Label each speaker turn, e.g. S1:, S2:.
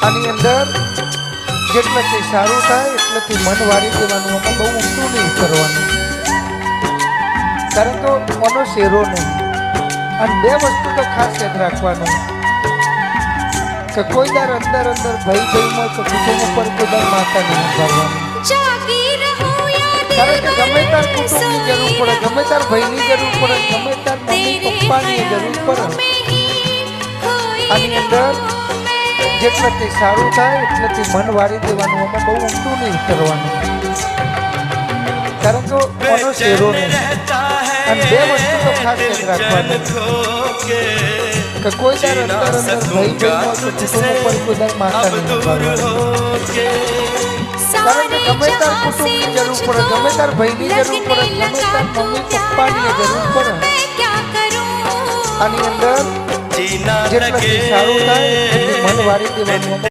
S1: આની અંદર જેટલાથી સારું થાય એટલાથી મન વારી દેવાનું, આમાં બહુ ઊંડું નહીં કરવાનું, કારણ કે મનો શેરો નહીં. અને બે વસ્તુ તો ખાસ યાદ રાખવાનું કે કોઈ દર અંદર અંદર ભય ભયમાં કે કુટુંબ ઉપર કોઈ દર માતા નહીં ઉભારવાનું. કારણ કે ગમે તાર કુટુંબની જરૂર પડે, ગમે તાર ભાઈની જરૂર પડે, ગમે તાર મમ્મી પપ્પાની જરૂર પડે. આની અંદર જેટલાથી સારું થાય એટલાથી મન વારી દેવાનું, આમાં બહુ ઊંડું નહીં કરવાનું, કારણ કે મનો શેરો નહીં. અને બે વસ્તુ તો ખાસ યાદ રાખવાની કે કોઈ દર અંદર અંદર ભય ભયમાં કે કુટુંબ ઉપર કોઈ દર માતા નહીં ઉભારવાનું. કારણ કે ગમે તાર કુટુંબની જરૂર પડે, ગમે તાર ભાઈની જરૂર પડે, ગમે તાર મમ્મી પપ્પાની જરૂર પડે. આની અંદર જેટલાથી સારું થાય એટલી મન વારી દેવાનું.